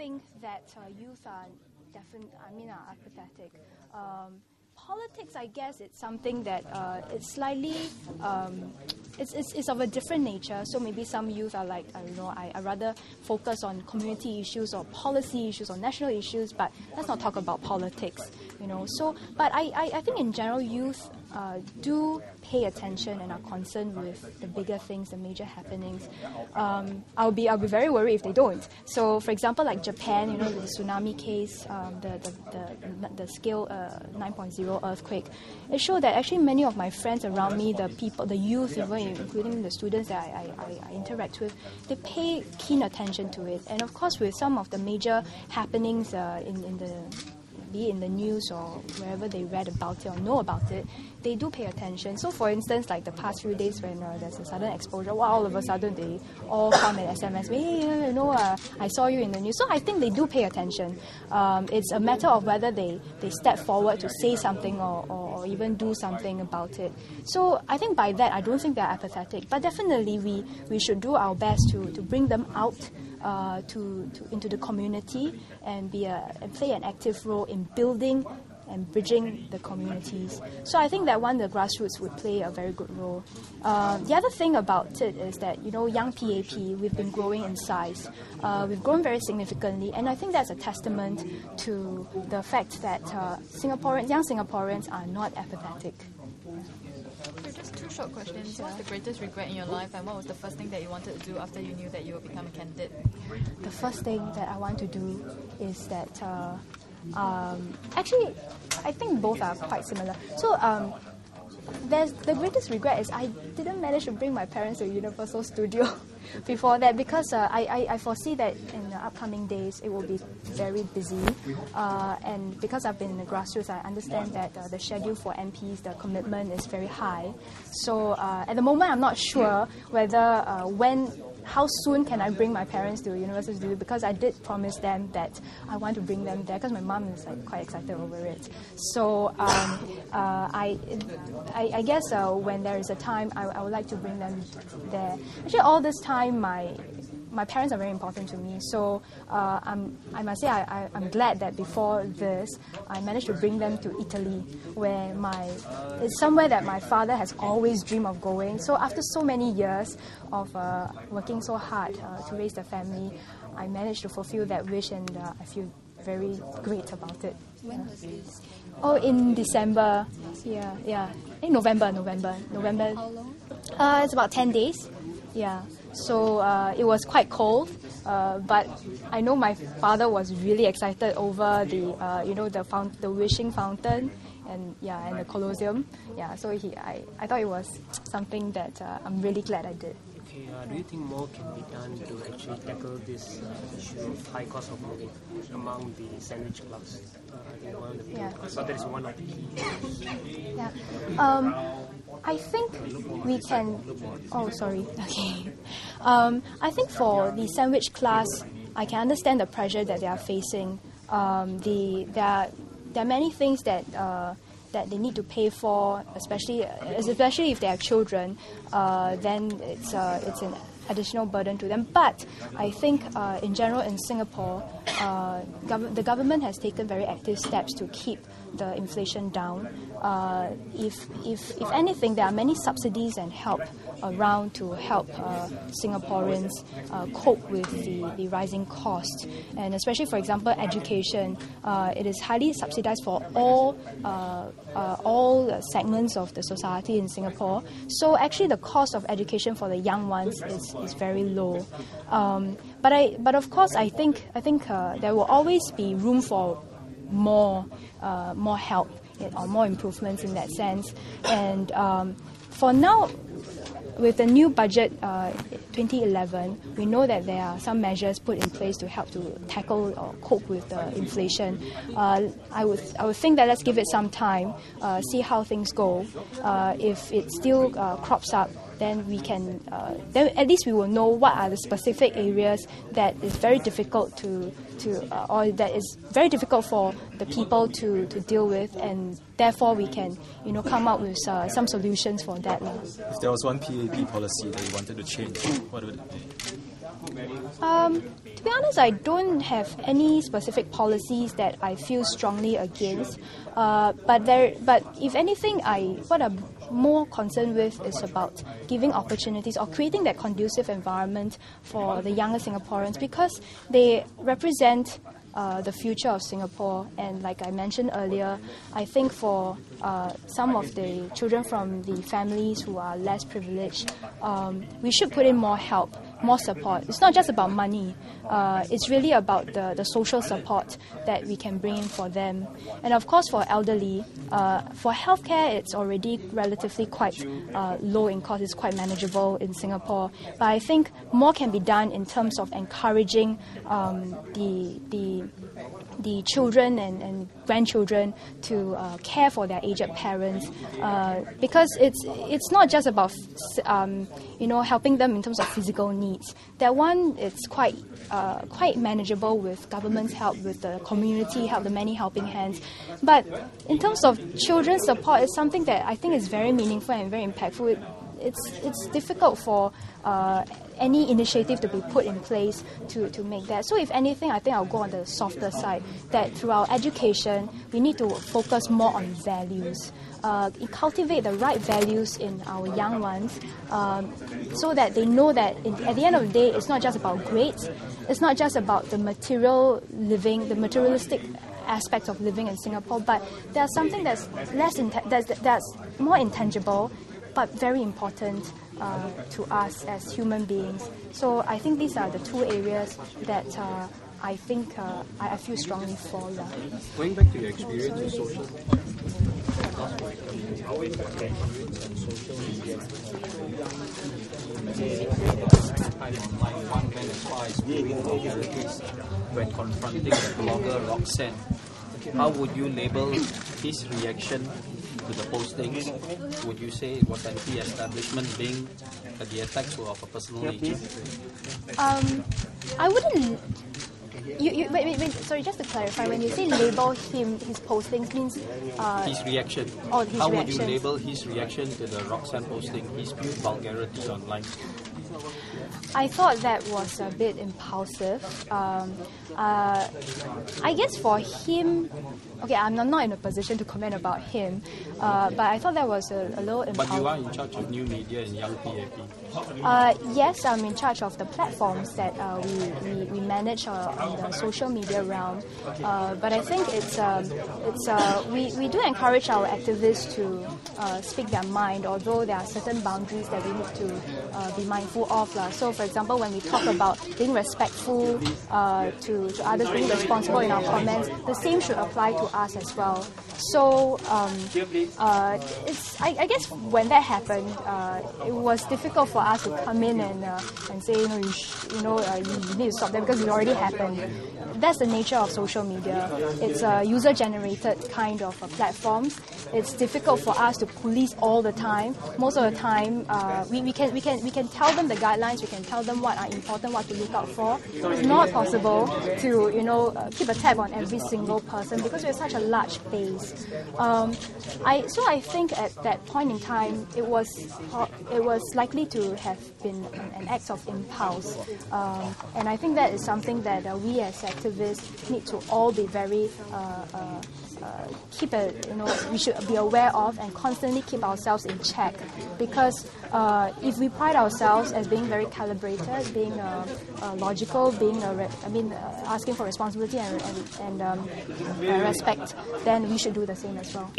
think that youth are are apathetic. Politics, I guess, it's something that it's slightly, it's of a different nature. So maybe some youth are like, I rather focus on community issues or policy issues or national issues, but let's not talk about politics, So, but I think in general, youth do pay attention and are concerned with the bigger things, the major happenings. I'll be very worried if they don't. So, for example, like Japan, the tsunami case, the scale 9.0 earthquake, it showed that actually many of my friends around me, the people, the youth, even including the students that I interact with, they pay keen attention to it. And of course, with some of the major happenings be it in the news or wherever they read about it or know about it, they do pay attention. So, for instance, like the past few days when there's a sudden exposure, all of a sudden they all come and SMS me, hey, I saw you in the news. So I think they do pay attention. It's a matter of whether they step forward to say something or even do something about it. So I think by that, I don't think they're apathetic. But definitely we should do our best to bring them out into the community and play an active role in building and bridging the communities. So I think that the grassroots would play a very good role. The other thing about it is that, young PAP, we've been growing in size. We've grown very significantly, and I think that's a testament to the fact that young Singaporeans are not apathetic. So just two short questions. What's the greatest regret in your life, and what was the first thing that you wanted to do after you knew that you would become a candidate? The first thing that I want to do is that, actually, I think both are quite similar. So the greatest regret is I didn't manage to bring my parents to Universal Studio before that, because I foresee that in the upcoming days it will be very busy, and because I've been in the grassroots, I understand that the schedule for MPs, the commitment is very high. So at the moment I'm not sure whether how soon can I bring my parents to Universal Studio, because I did promise them that I want to bring them there, because my mom is quite excited over it. So I guess when there is a time, I would like to bring them there. Actually, all this time, my parents are very important to me. So I must say I'm glad that before this, I managed to bring them to Italy, where it's somewhere that my father has always dreamed of going. So after so many years of working so hard to raise the family, I managed to fulfill that wish, and I feel very great about it. When was this? Oh, in December. Yeah. In November. How long? It's about 10 days. Yeah. So it was quite cold, but I know my father was really excited over the wishing fountain and the Colosseum. Yeah. So I thought it was something that I'm really glad I did. Okay, do you think more can be done to actually tackle this issue of high cost of living among the sandwich class? That is one of the key issues. Yeah. I think we can... Oh, sorry. Okay. I think for the sandwich class, I can understand the pressure that they are facing. There are many things that they need to pay for, especially if they have children. Then it's an additional burden to them. But I think in general in Singapore, the government has taken very active steps to keep the inflation down. If anything, there are many subsidies and help around to help Singaporeans cope with the rising costs. And especially, for example, education, it is highly subsidized for all segments of the society in Singapore. So actually the cost of education for the young ones is very low. But of course, I think there will always be room for more help or more improvements in that sense. And for now, with the new budget 2011, we know that there are some measures put in place to help to tackle or cope with the inflation. I would think that let's give it some time, see how things go. If it still crops up, then we can. Then at least we will know what are the specific areas that is very difficult or that is very difficult for the people to deal with, and therefore we can come up with some solutions for that. If there was one PAP policy that you wanted to change, what would it be? To be honest, I don't have any specific policies that I feel strongly against. But if anything, what I'm more concerned with is about giving opportunities or creating that conducive environment for the younger Singaporeans, because they represent the future of Singapore. And like I mentioned earlier, I think for some of the children from the families who are less privileged, we should put in more help, more support. It's not just about money. It's really about the social support that we can bring in for them. And of course, for elderly, for healthcare, it's already relatively quite low in cost. It's quite manageable in Singapore. But I think more can be done in terms of encouraging the children and grandchildren to care for their aged parents, because it's not just about helping them in terms of physical needs. That one, it's quite manageable with government's help, with the community help, the many helping hands. But in terms of children's support, it's something that I think is very meaningful and very impactful. It's difficult for any initiative to be put in place to make that. So if anything, I think I'll go on the softer side, that through our education, we need to focus more on values. Cultivate the right values in our young ones, so that they know that at the end of the day, it's not just about grades, it's not just about the material living, the materialistic aspects of living in Singapore, but there's something that's that's more intangible, but very important to us as human beings. So I think these are the two areas that I think I feel strongly for. Going back to your experience with social one went as far as viewing vulgarities when confronting the blogger Roxanne. How would you label his reaction to the postings? Would you say it was anti-establishment, being that the attacks were of a personal nature? I wouldn't. Wait, sorry, just to clarify, when you say label him, his postings means... his reaction. Oh, his How reaction. would you label his reaction to the Roxanne posting? He spewed vulgarity online. I thought that was a bit impulsive. I guess for him, okay, I'm not in a position to comment about him, but I thought that was a little impulsive. But you are in charge of new media and young PAP. Yes, I'm in charge of the platforms that we manage on the social media realm. But I think we do encourage our activists to speak their mind, although there are certain boundaries that we need to be mindful of. So, for example, when we talk about being respectful to others, being responsible in our comments, the same should apply to us as well. So, I guess when that happened, it was difficult for us to come in and say, you need to stop that, because it already happened. That's the nature of social media. It's a user-generated kind of platforms. It's difficult for us to police all the time. Most of the time, we can tell them the guidelines. We can tell them what are important, what to look out for. It's not possible to keep a tab on every single person, because we're such a large base. I think at that point in time, it was likely to have been an act of impulse, and I think that is something that we as activists need to all be very we should be aware of and constantly keep ourselves in check, because if we pride ourselves as being very calibrated, being logical, being asking for responsibility and respect, then we should do the same as well.